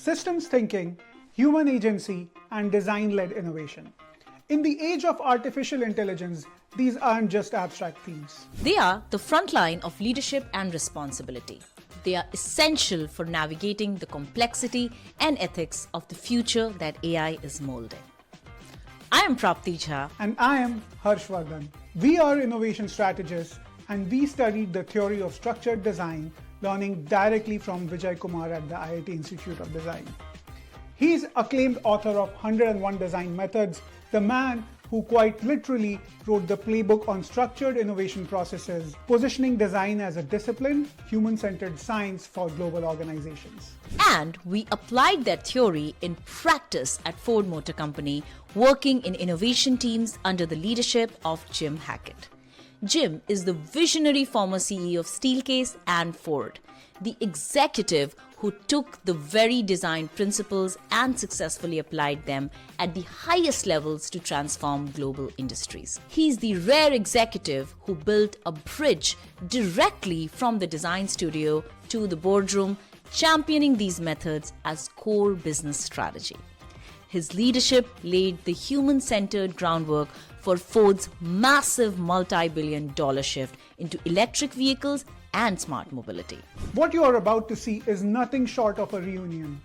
systems thinking, human agency, and design-led innovation. In the age of artificial intelligence, these aren't just abstract themes. They are the front line of leadership and responsibility. They are essential for navigating the complexity and ethics of the future that AI is molding. I am Prapti. And I am Wardhan. We are innovation strategists, and we studied the theory of structured design, learning directly from Vijay Kumar at the IIT Institute of Design. He's acclaimed author of 101 Design Methods, the man who quite literally wrote the playbook on structured innovation processes, positioning design as a disciplined, human-centered science for global organizations. And we applied that theory in practice at Ford Motor Company, working in innovation teams under the leadership of Jim Hackett. Jim is the visionary former CEO of Steelcase and Ford, the executive who took the very design principles and successfully applied them at the highest levels to transform global industries. He's the rare executive who built a bridge directly from the design studio to the boardroom, championing these methods as core business strategy. His leadership laid the human-centered groundwork for Ford's massive multi-billion-dollar shift into electric vehicles and smart mobility. What you are about to see is nothing short of a reunion.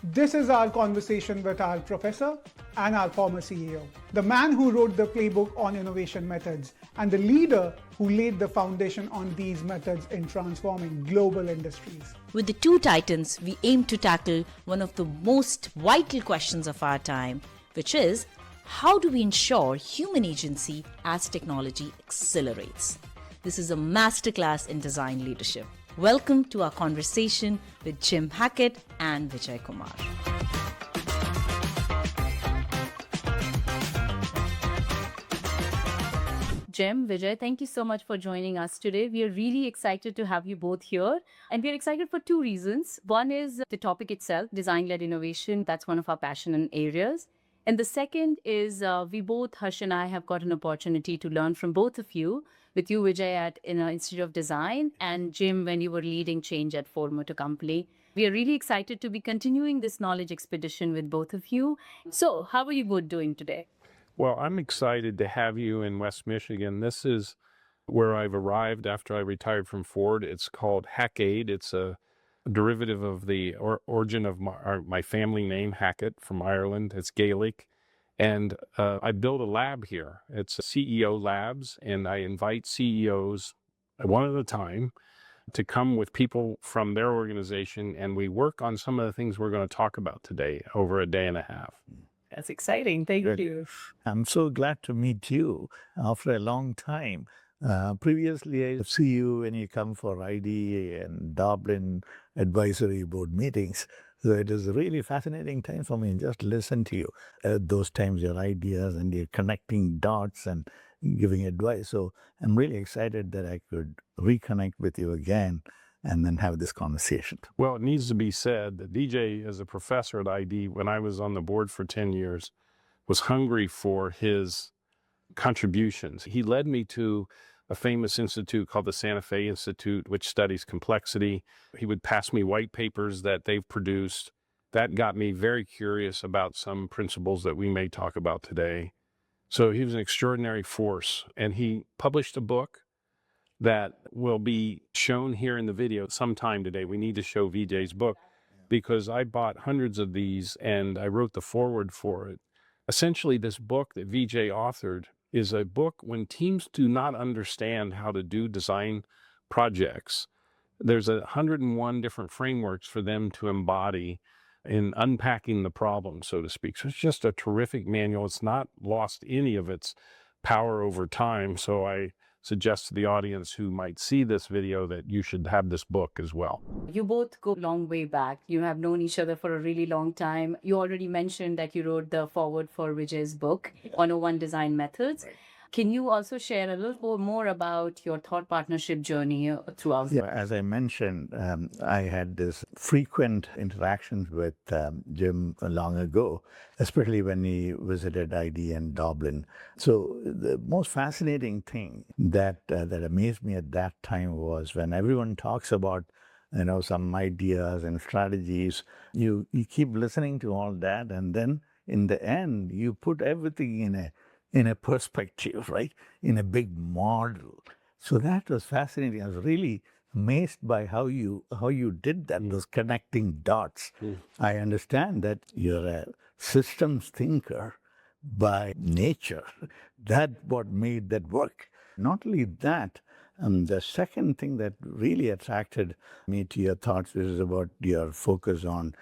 This is our conversation with our professor and our former CEO, the man who wrote the playbook on innovation methods and the leader who laid the foundation on these methods in transforming global industries. With the two titans, we aim to tackle one of the most vital questions of our time, which is, how do we ensure human agency as technology accelerates? This is a masterclass in design leadership. Welcome to our conversation with Jim Hackett and Vijay Kumar. Jim, Vijay, thank you so much for joining us today. We are really excited to have you both here. And we are excited for two reasons. One is the topic itself, design-led innovation. That's one of our passion areas. And the second is we both, Harsh and I, have got an opportunity to learn from both of you, with you, Vijay, at Institute of Design, and Jim, when you were leading change at Ford Motor Company. We are really excited to be continuing this knowledge expedition with both of you. So how are you both doing today? Well, I'm excited to have you in West Michigan. This is where I've arrived after I retired from Ford. It's called Haiceid. It's a derivative of the origin of my family name, Hackett, from Ireland. It's Gaelic. And I built a lab here. It's a CEO Labs, and I invite CEOs one at a time to come with people from their organization, and we work on some of the things we're going to talk about today over a day and a half. That's exciting. Thank you. I'm so glad to meet you after a long time. Previously, I see you when you come for ID and Dublin advisory board meetings. So it is a really fascinating time for me and just listen to you. Those times, your ideas and you're connecting dots and giving advice. So I'm really excited that I could reconnect with you again and then have this conversation. Well, it needs to be said that DJ, as a professor at ID, when I was on the board for 10 years, was hungry for his contributions. He led me to a famous institute called the Santa Fe Institute, which studies complexity. He would pass me white papers that they've produced. That got me very curious about some principles that we may talk about today. So he was an extraordinary force, and he published a book that will be shown here in the video sometime today. We need to show Vijay's book because I bought hundreds of these and I wrote the foreword for it. Essentially, this book that Vijay authored is a book when teams do not understand how to do design projects. There's 101 different frameworks for them to embody in unpacking the problem, so to speak. So it's just a terrific manual. It's not lost any of its power over time. So I suggest to the audience who might see this video that you should have this book as well. You both go a long way back. You have known each other for a really long time. You already mentioned that you wrote the foreword for Vijay's book, 101 Design Methods. Can you also share a little more about your thought partnership journey throughout? Yeah, as I mentioned, I had this frequent interactions with Jim long ago, especially when he visited ID in Dublin. So the most fascinating thing that amazed me at that time was when everyone talks about some ideas and strategies. You keep listening to all that, and then in the end, you put everything in a perspective, right? In a big model. So that was fascinating. I was really amazed by how you did that, those connecting dots. I understand that you're a systems thinker by nature. That what made that work. Not only that, the second thing that really attracted me to your thoughts is about your focus on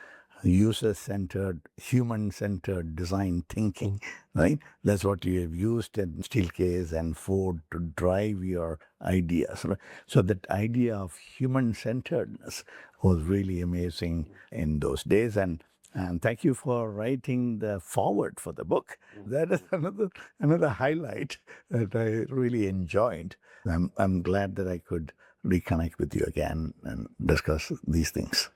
user-centered, human-centered design thinking, right? That's what you have used in Steelcase and Ford to drive your ideas. Right? So that idea of human-centeredness was really amazing in those days. And thank you for writing the foreword for the book. That is another highlight that I really enjoyed. I'm glad that I could reconnect with you again and discuss these things.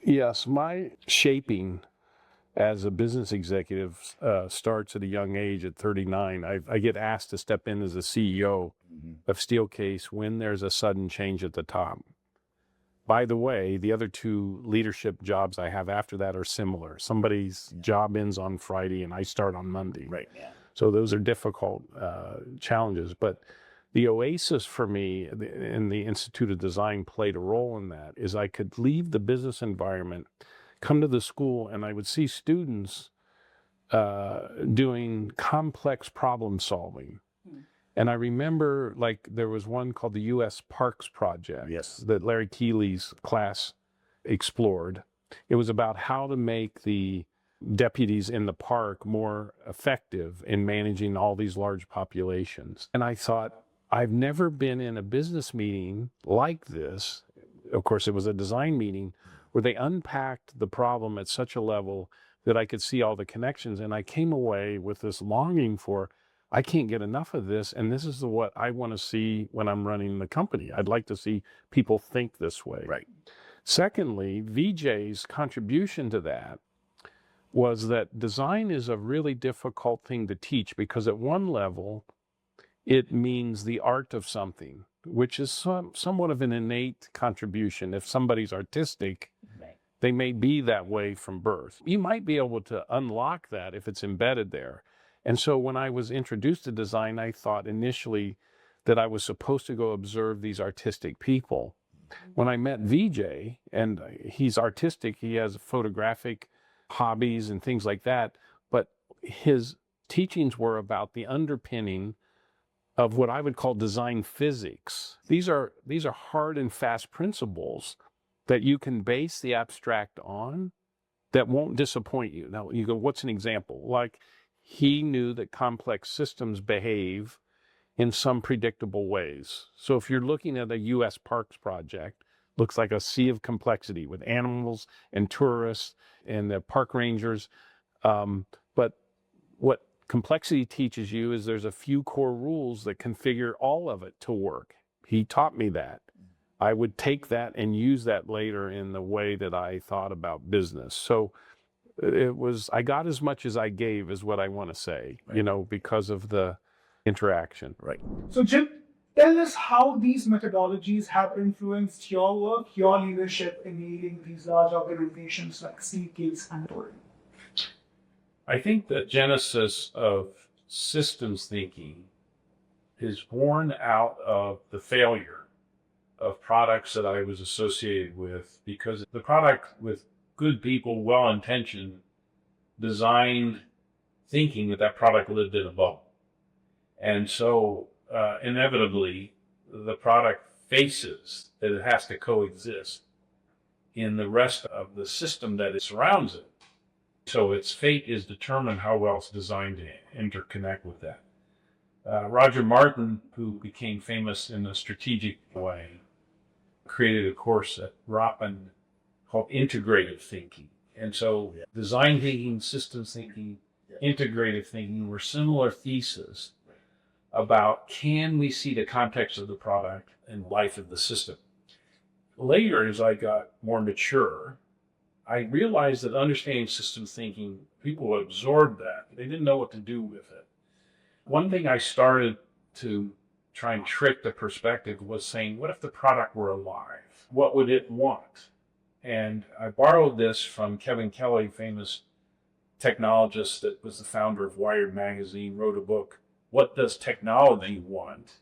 Yes, my shaping as a business executive starts at a young age at 39. I get asked to step in as a CEO of Steelcase when there's a sudden change at the top. By the way, the other two leadership jobs I have after that are similar. Somebody's job ends on Friday and I start on Monday. Right. Yeah. So those are difficult challenges. But the oasis for me in the Institute of Design played a role in that, is I could leave the business environment, come to the school, and I would see students doing complex problem solving. And I remember, like, there was one called the U.S. Parks Project that Larry Keeley's class explored. It was about how to make the deputies in the park more effective in managing all these large populations. And I thought, I've never been in a business meeting like this. Of course, it was a design meeting where they unpacked the problem at such a level that I could see all the connections. And I came away with this longing for, I can't get enough of this. And this is what I want to see when I'm running the company. I'd like to see people think this way. Right. Secondly, Vijay's contribution to that was that design is a really difficult thing to teach, because at one level, it means the art of something, which is somewhat of an innate contribution. If somebody's artistic, they may be that way from birth. You might be able to unlock that if it's embedded there. And so when I was introduced to design, I thought initially that I was supposed to go observe these artistic people. When I met Vijay, and he's artistic, he has photographic hobbies and things like that, but his teachings were about the underpinning of what I would call design physics. These are hard and fast principles that you can base the abstract on that won't disappoint you. Now you go, what's an example? Like, he knew that complex systems behave in some predictable ways. So if you're looking at a U.S. Parks project, looks like a sea of complexity with animals and tourists and the park rangers. But what complexity teaches you is there's a few core rules that configure all of it to work. He taught me that. I would take that and use that later in the way that I thought about business. So I got as much as I gave, is what I want to say, because of the interaction. Right. So Jim, tell us how these methodologies have influenced your work, your leadership in leading these large organizations like Steelcase and Ford. I think the genesis of systems thinking is born out of the failure of products that I was associated with, because the product with good people, well-intentioned, designed thinking that product lived in a bubble. And so inevitably, the product faces that it has to coexist in the rest of the system that it surrounds it. So its fate is determined how well it's designed to interconnect with that. Roger Martin, who became famous in a strategic way, created a course at Wardhan called integrative thinking. And so design thinking, systems thinking, integrative thinking were similar theses about, can we see the context of the product and life of the system? Later, as I got more mature, I realized that understanding systems thinking, people absorbed that. They didn't know what to do with it. One thing I started to try and trick the perspective was saying, what if the product were alive? what would it want? And I borrowed this from Kevin Kelly, famous technologist that was the founder of Wired magazine, wrote a book, What Does Technology Want?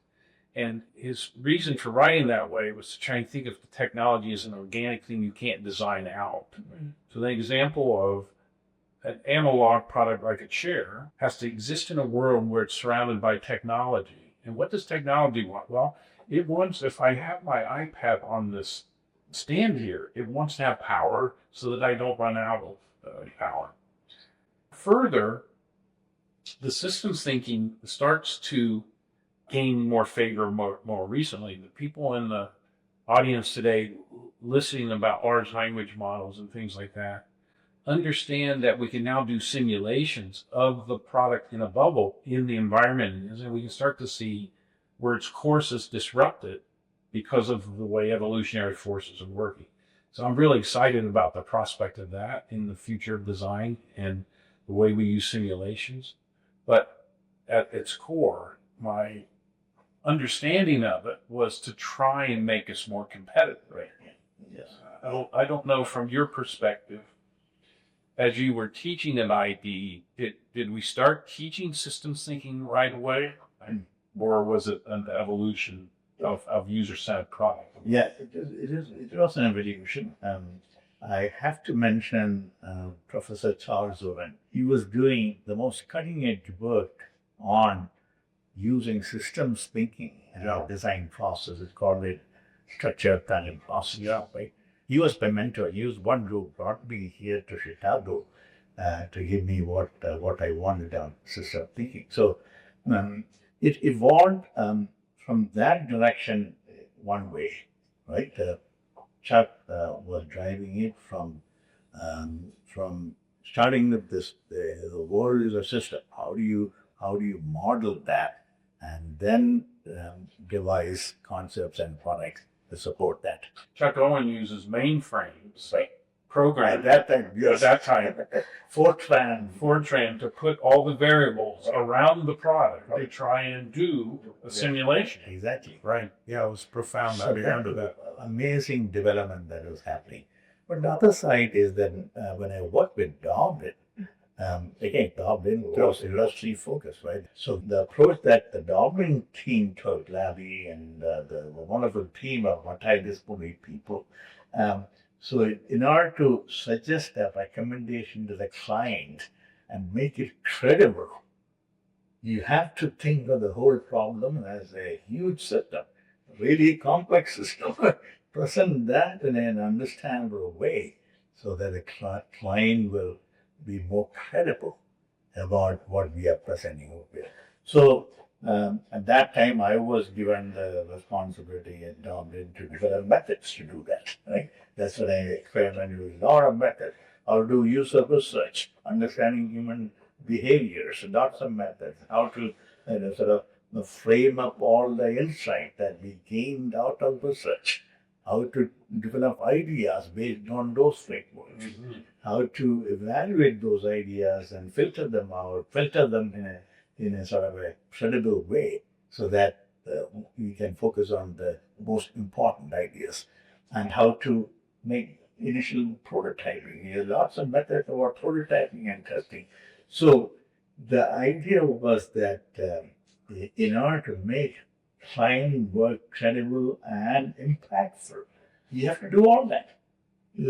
And his reason for writing that way was to try and think of the technology as an organic thing you can't design out. Mm-hmm. So the example of an analog product like a chair has to exist in a world where it's surrounded by technology. And what does technology want? Well, it wants, if I have my iPad on this stand here, it wants to have power so that I don't run out of power. Further, the systems thinking starts to gain more favor more recently. The people in the audience today listening about large language models and things like that understand that we can now do simulations of the product in a bubble in the environment, and we can start to see where its course is disrupted because of the way evolutionary forces are working. So I'm really excited about the prospect of that in the future of design and the way we use simulations. But at its core, my understanding of it was to try and make us more competitive. Right. Yes. I don't know from your perspective, as you were teaching at ID, did we start teaching systems thinking right away? Or was it an evolution of user-centered product? Yeah, it was an evolution. I have to mention Professor Charles Owen. He was doing the most cutting-edge work on using systems thinking in our design process. It's called it structured planning process. Yeah. Right? He was my mentor. He was one who brought me here to Chicago to give me what I wanted on system thinking. So it evolved from that direction one way, right? Chuck was driving it from starting with this. The world is a system. How do you model that, and then devise concepts and products to support that? Chuck Owen uses mainframes, right? Program at that time. Yes. At that time, Fortran to put all the variables around the product to try and do a simulation. Exactly. Right. Yeah, it was profound. So that amazing development that was happening. But the other side is that when I worked with Doblin, again, Doblin was industry focused, right? So the approach that the Doblin team took, Larry and the wonderful team of multidisciplinary people, so in order to suggest a recommendation to the client and make it credible, you have to think of the whole problem as a huge system, really complex system. Present that in an understandable way so that the client will be more credible about what we are presenting over here. So at that time, I was given the responsibility at Doblin to develop methods to do that, right? That's what I experimented with a lot of methods. How to do user research, understanding human behaviors, lots of methods. How to sort of frame up all the insight that we gained out of research. How to develop ideas based on those frameworks. Mm-hmm. How to evaluate those ideas and filter them out, filter them in a sort of a credible way so that we can focus on the most important ideas. And how to make initial prototyping. There are lots of methods about prototyping and testing. So the idea was that in order to make client work credible and impactful, you have to do all that.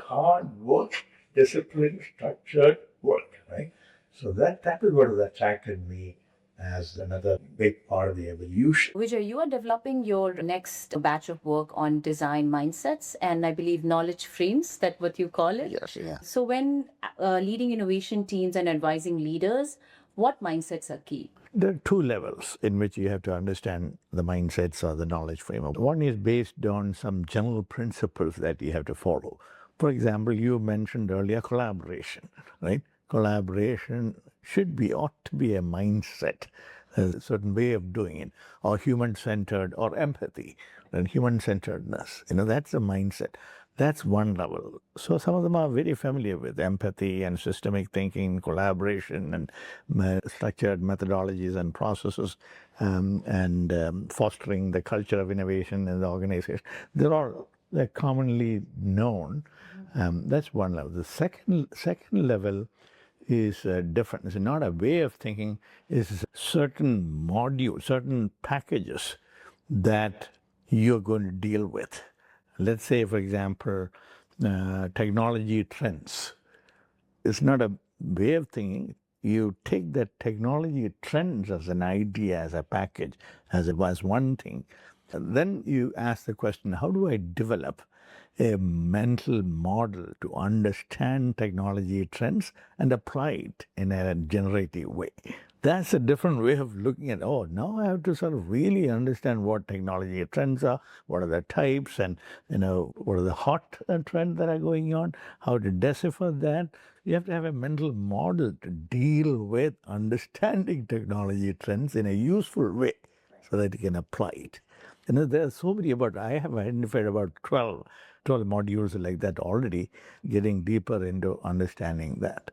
Hard work, discipline, structured work, right? So that is what has attracted me as another big part of the evolution. Vijay, you are developing your next batch of work on design mindsets and I believe knowledge frames, that's what you call it? Yes, yeah. So when leading innovation teams and advising leaders, what mindsets are key? There are two levels in which you have to understand the mindsets or the knowledge framework. One is based on some general principles that you have to follow. For example, you mentioned earlier collaboration, right? Collaboration ought to be a mindset, a certain way of doing it, or human-centered, or empathy, and human-centeredness. That's a mindset. That's one level. So some of them are very familiar with empathy and systemic thinking, collaboration, and structured methodologies and processes, and fostering the culture of innovation in the organization. They're all they're commonly known. That's one level. The second level is different. It's not a way of thinking. It's certain modules, certain packages that you're going to deal with. Let's say, for example, technology trends. It's not a way of thinking. You take that technology trends as an idea, as a package, as one thing. And then you ask the question, how do I develop a mental model to understand technology trends and apply it in a generative way? That's a different way of looking at, oh, now I have to sort of really understand what technology trends are, what are the types, and what are the hot trends that are going on, how to decipher that. You have to have a mental model to deal with understanding technology trends in a useful way so that you can apply it. There are so many I have identified about 12 modules like that already, getting deeper into understanding that.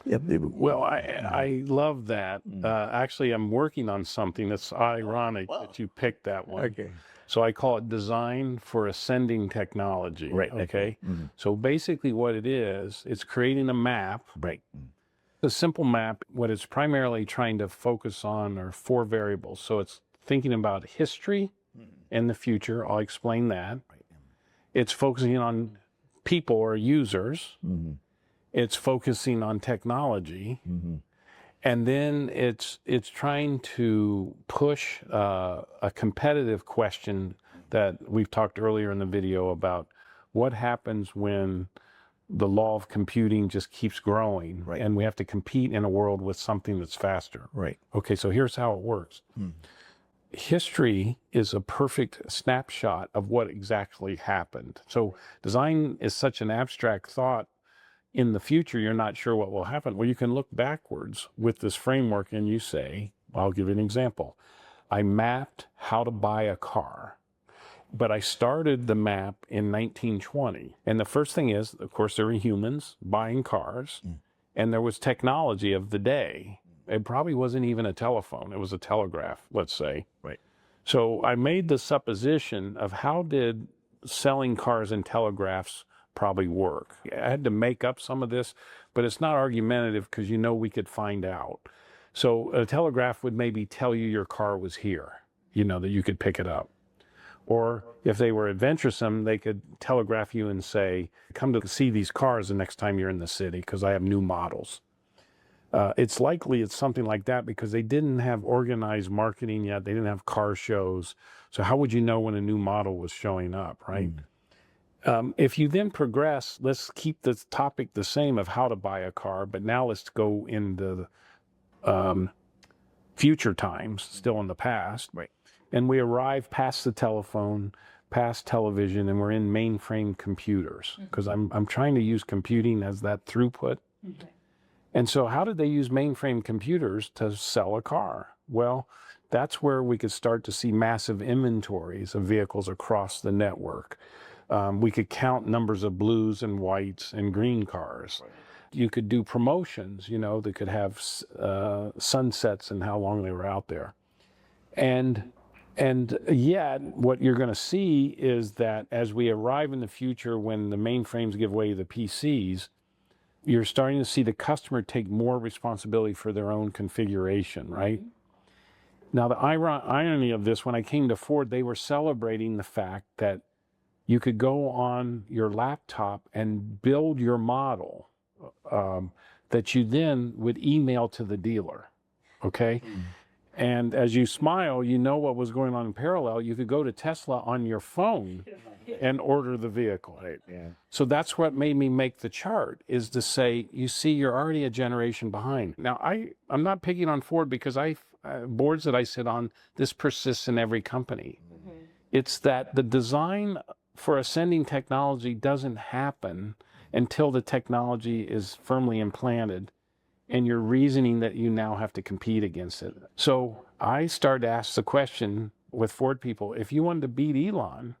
Yep. Well, I love that. Actually, I'm working on something that's ironic that you picked that one. Okay. So I call it design for ascending technology. Right. Okay. So basically what it is, it's creating a map. Right. A simple map. What it's primarily trying to focus on are 4 variables. So it's thinking about history and the future. I'll explain that. Right. It's focusing on people or users. It's focusing on technology, and then it's trying to push a competitive question that we've talked earlier in the video about what happens when the law of computing just keeps growing, Right. and we have to compete in a world with something that's faster. Right. Okay, so here's how it works. History is a perfect snapshot of what exactly happened. So design is such an abstract thought. In the future, you're not sure what will happen. Well, you can look backwards with this framework and you say, I'll give you an example. I mapped how to buy a car, but I started the map in 1920. And the first thing is, of course, there were humans buying cars, and there was technology of the day. It probably wasn't even a telephone. It was a telegraph, let's say. Right. So I made the supposition of how did selling cars and telegraphs probably work. I had to make up some of this, but it's not argumentative because we could find out. So a telegraph would maybe tell you your car was here, that you could pick it up. Or if they were adventuresome, they could telegraph you and say, come to see these cars the next time you're in the city because I have new models. It's likely it's something like that because they didn't have organized marketing yet. They didn't have car shows. So how would you know when a new model was showing up, right? If you then progress, let's keep the topic the same of how to buy a car, but now let's go into future times, still in the past. Right. And we arrive past the telephone, past television, and we're in mainframe computers because I'm trying to use computing as that throughput. And so how did they use mainframe computers to sell a car? Well, that's where we could start to see massive inventories of vehicles across the network. We could count numbers of blues and whites and green cars. Right. You could do promotions, that could have sunsets and how long they were out there. And yet what you're going to see is that as we arrive in the future, when the mainframes give way to the PCs, you're starting to see the customer take more responsibility for their own configuration, right? Now, the irony of this, when I came to Ford, they were celebrating the fact that you could go on your laptop and build your model that you then would email to the dealer, okay? And as you smile, what was going on in parallel. You could go to Tesla on your phone and order the vehicle. Right. Yeah. So that's what made me make the chart, is to say, you see, you're already a generation behind. Now, I'm not picking on Ford because boards that I sit on, this persists in every company. It's that the design for ascending technology doesn't happen until the technology is firmly implanted and you're reasoning that you now have to compete against it. So I started to ask the question with Ford people, if you wanted to beat Elon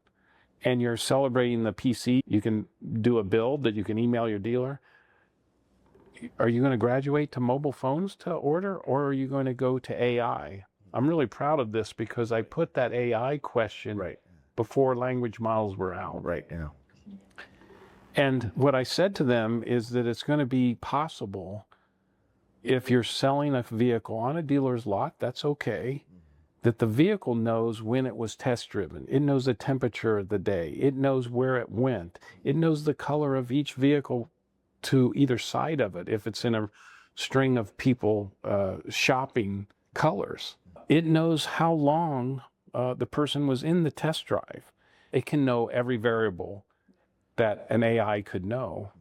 and you're celebrating the PC, you can do a build that you can email your dealer. Are you going to graduate to mobile phones to order, or are you going to go to AI? I'm really proud of this because I put that AI question before language models were out. Right. Yeah. And what I said to them is that it's going to be possible if you're selling a vehicle on a dealer's lot, that's okay, that the vehicle knows when it was test driven. It knows the temperature of the day. It knows where it went. It knows the color of each vehicle to either side of it, if it's in a string of people shopping colors. It knows how long the person was in the test drive. It can know every variable that an AI could know.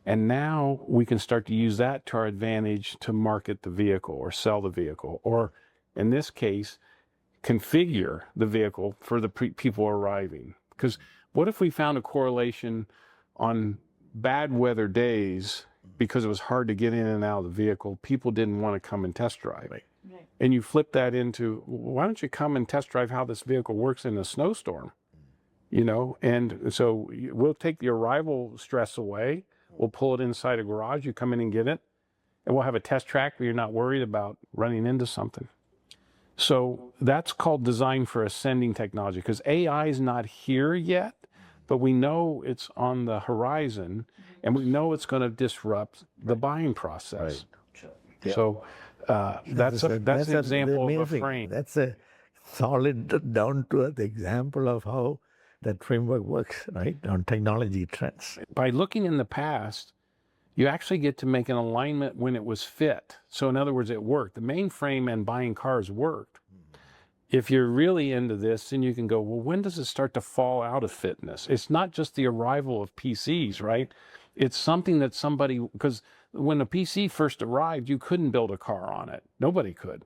And now we can start to use that to our advantage to market the vehicle or sell the vehicle, or in this case, configure the vehicle for the people arriving. Because what if we found a correlation on bad weather days because it was hard to get in and out of the vehicle, people didn't want to come and test drive. Right. And you flip that into, why don't you come and test drive how this vehicle works in a snowstorm? You know, and so we'll take the arrival stress away. We'll pull it inside a garage. You come in and get it, and we'll have a test track where you're not worried about running into something. So that's called design for ascending technology, because AI is not here yet, but we know it's on the horizon, and we know it's going to disrupt the buying process. Right. Yeah. So that's an example of a frame. That's a solid, down-to-earth example of how that framework works, right, on technology trends. By looking in the past, you actually get to make an alignment when it was fit. So in other words, it worked. The mainframe and buying cars worked. If you're really into this, then you can go, well, when does it start to fall out of fitness? It's not just the arrival of PCs, right? It's something that somebody, because when a PC first arrived, you couldn't build a car on it. Nobody could.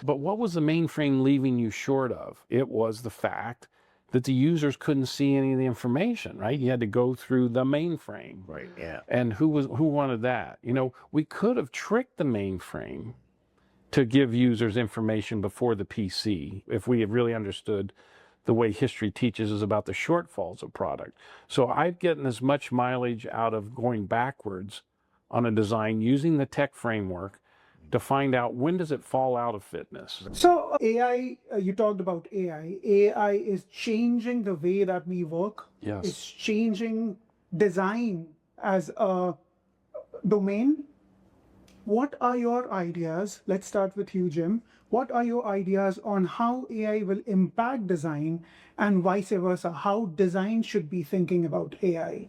But what was the mainframe leaving you short of? It was the fact that the users couldn't see any of the information, right? You had to go through the mainframe. Right, yeah. And who wanted that? You know, we could have tricked the mainframe to give users information before the PC if we had really understood the way history teaches us about the shortfalls of product. So I've gotten as much mileage out of going backwards on a design using the tech framework to find out when does it fall out of fitness. So AI, you talked about AI. AI is changing the way that we work. Yes. It's changing design as a domain. What are your ideas? Let's start with you, Jim. What are your ideas on how AI will impact design and vice versa, how design should be thinking about AI?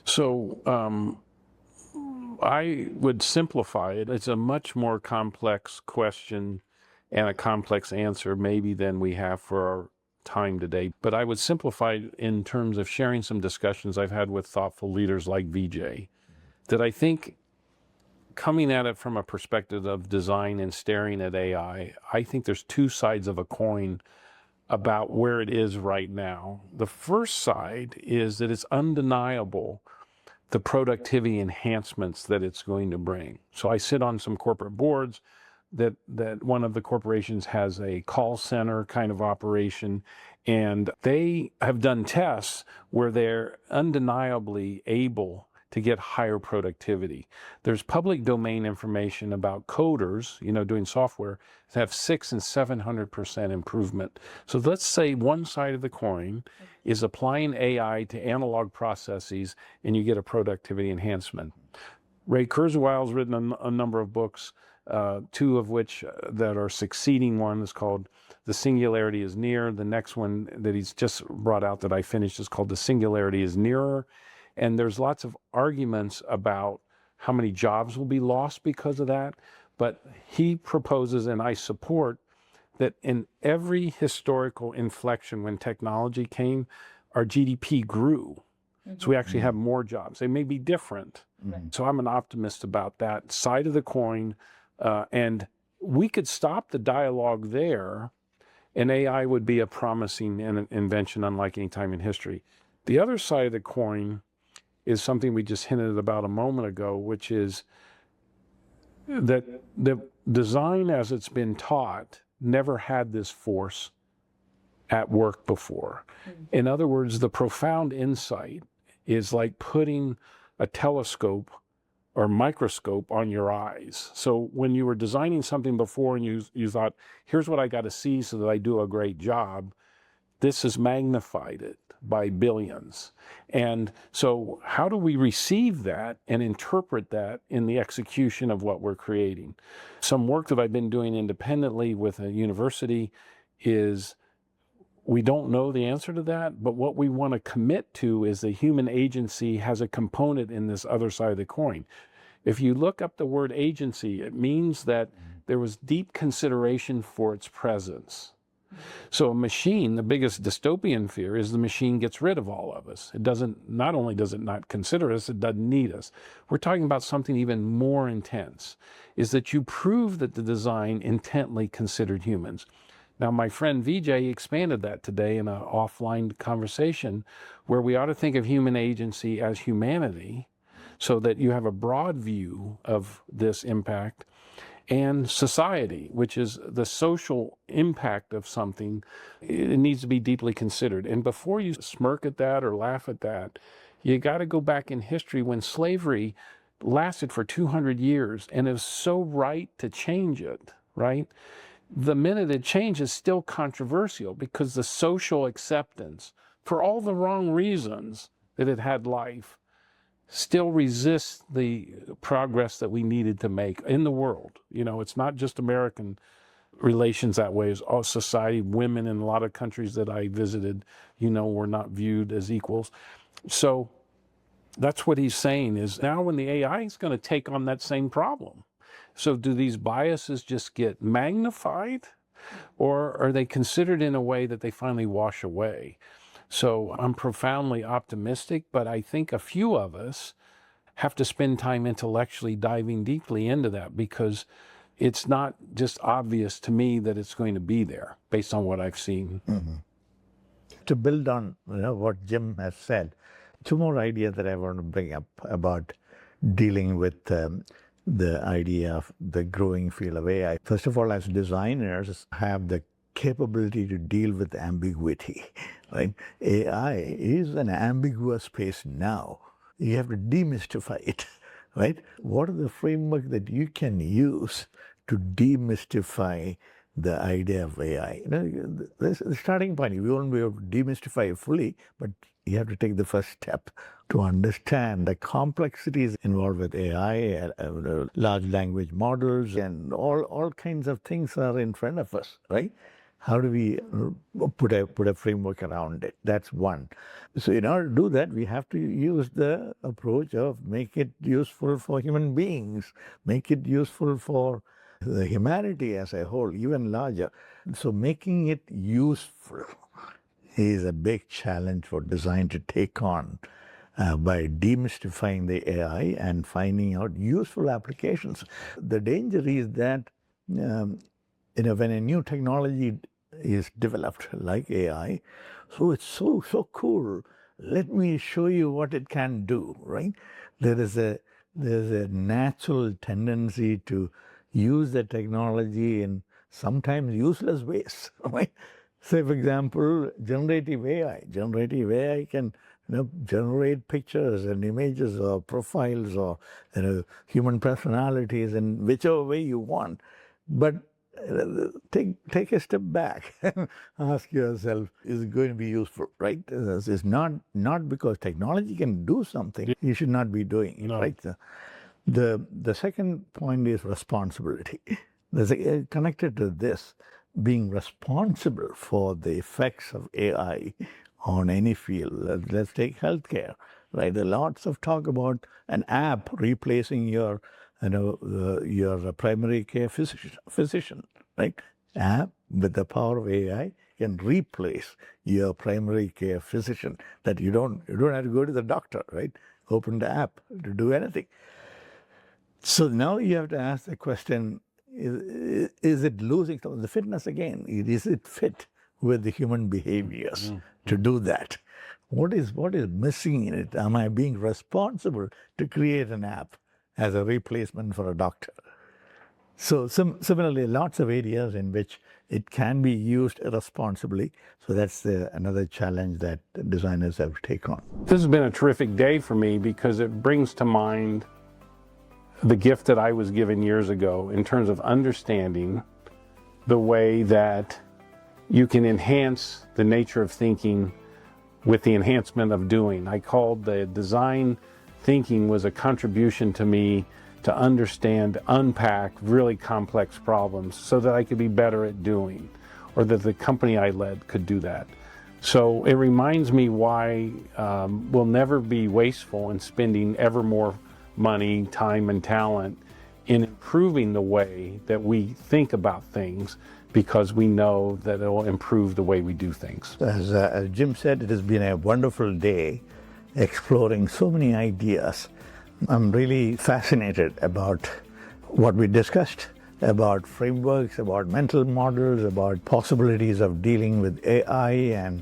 So I would simplify it. It's a much more complex question and a complex answer maybe than we have for our time today. But I would simplify it in terms of sharing some discussions I've had with thoughtful leaders like Vijay, that I think coming at it from a perspective of design and staring at AI, I think there's two sides of a coin about where it is right now. The first side is that it's undeniable the productivity enhancements that it's going to bring. So I sit on some corporate boards that one of the corporations has a call center kind of operation, and they have done tests where they're undeniably able to get higher productivity. There's public domain information about coders, you know, doing software, that have 600% and 700% improvement. So let's say one side of the coin is applying AI to analog processes and you get a productivity enhancement. Ray Kurzweil's written a number of books, two of which that are succeeding. One is called The Singularity is Near. The next one that he's just brought out that I finished is called The Singularity is Nearer. And there's lots of arguments about how many jobs will be lost because of that. But he proposes, and I support, that in every historical inflection when technology came, our GDP grew. So we actually have more jobs. They may be different. So I'm an optimist about that side of the coin. And we could stop the dialogue there, and AI would be a promising invention unlike any time in history. The other side of the coin is something we just hinted about a moment ago, which is that the design as it's been taught never had this force at work before. In other words, the profound insight is like putting a telescope or microscope on your eyes. So when you were designing something before and you thought, here's what I got to see so that I do a great job, This has magnified it by billions. And so how do we receive that and interpret that in the execution of what we're creating? Some work that I've been doing independently with a university is we don't know the answer to that, but what we want to commit to is the human agency has a component in this other side of the coin. If you look up the word agency, it means that there was deep consideration for its presence. So a machine, the biggest dystopian fear is the machine gets rid of all of us. It doesn't, not only does it not consider us, it doesn't need us. We're talking about something even more intense, is that you prove that the design intently considered humans. Now, my friend Vijay expanded that today in an offline conversation where we ought to think of human agency as humanity so that you have a broad view of this impact, and society, which is the social impact of something. It needs to be deeply considered. And before you smirk at that or laugh at that, you got to go back in history when slavery lasted for 200 years and it was so right to change it, right? The minute it changes, still controversial because the social acceptance, for all the wrong reasons that it had life, still resists the progress that we needed to make in the world. You know, it's not just American relations that way. It's all society. Women in a lot of countries that I visited, you know, were not viewed as equals. So that's what he's saying is now when the AI is going to take on that same problem. So do these biases just get magnified, or are they considered in a way that they finally wash away? So I'm profoundly optimistic, but I think a few of us have to spend time intellectually diving deeply into that because it's not just obvious to me that it's going to be there based on what I've seen. Mm-hmm. To build on what Jim has said, two more ideas that I want to bring up about dealing with the idea of the growing field of AI. First of all, as designers, have the capability to deal with ambiguity, right? AI is an ambiguous space now. You have to demystify it, right? What are the frameworks that you can use to demystify the idea of AI? You know, this is the starting point. You won't be able to demystify it fully, but you have to take the first step to understand the complexities involved with AI, large language models, and all kinds of things are in front of us, right? How do we put a framework around it? That's one. So in order to do that, we have to use the approach of make it useful for human beings, make it useful for the humanity as a whole, even larger. So making it useful is a big challenge for design to take on by demystifying the AI and finding out useful applications. The danger is that when a new technology is developed like AI, so it's so cool. Let me show you what it can do, right? There's a natural tendency to use the technology in sometimes useless ways, right? Say, for example, generative AI. Generative AI can generate pictures and images or profiles or human personalities in whichever way you want. But take a step back and ask yourself, is it going to be useful, right? It's not because technology can do something you should not be doing, right? The second point is responsibility. Connected to this, being responsible for the effects of AI on any field. Let's take healthcare, right? There's lots of talk about an app replacing your primary care physician, right? App with the power of AI can replace your primary care physician. That you don't have to go to the doctor, right? Open the app to do anything. So now you have to ask the question: Is it losing some of the fitness again? Is it fit with the human behaviors to do that? What is missing in it? Am I being responsible to create an app as a replacement for a doctor? So similarly, lots of areas in which it can be used responsibly. So that's another challenge that designers have to take on. This has been a terrific day for me because it brings to mind the gift that I was given years ago in terms of understanding the way that you can enhance the nature of thinking with the enhancement of doing. I called the design thinking was a contribution to me to understand, unpack really complex problems so that I could be better at doing, or that the company I led could do that. So it reminds me why we'll never be wasteful in spending ever more money, time, and talent in improving the way that we think about things, because we know that it will improve the way we do things. As Jim said, it has been a wonderful day exploring so many ideas. I'm really fascinated about what we discussed, about frameworks, about mental models, about possibilities of dealing with AI, and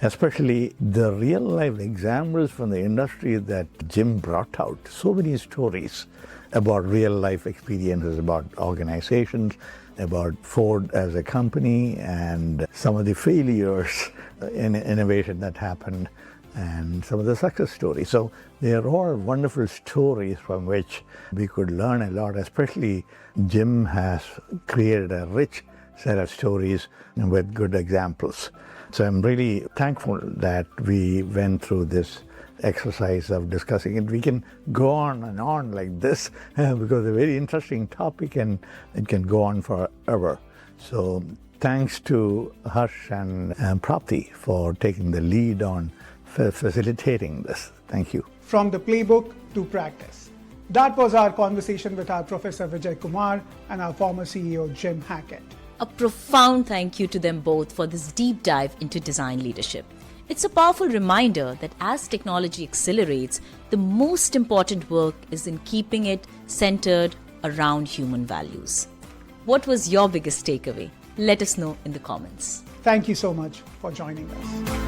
especially the real-life examples from the industry that Jim brought out. So many stories about real-life experiences, about organizations, about Ford as a company, and some of the failures in innovation that happened, and some of the success stories. So they are all wonderful stories from which we could learn a lot, especially Jim has created a rich set of stories with good examples. So I'm really thankful that we went through this exercise of discussing it. We can go on and on like this because it's a very interesting topic and it can go on forever. So thanks to Harsh and Prapti for taking the lead on facilitating this. Thank you. From the playbook to practice. That was our conversation with our Professor Vijay Kumar and our former CEO Jim Hackett. A profound thank you to them both for this deep dive into design leadership. It's a powerful reminder that as technology accelerates, the most important work is in keeping it centered around human values. What was your biggest takeaway? Let us know in the comments. Thank you so much for joining us.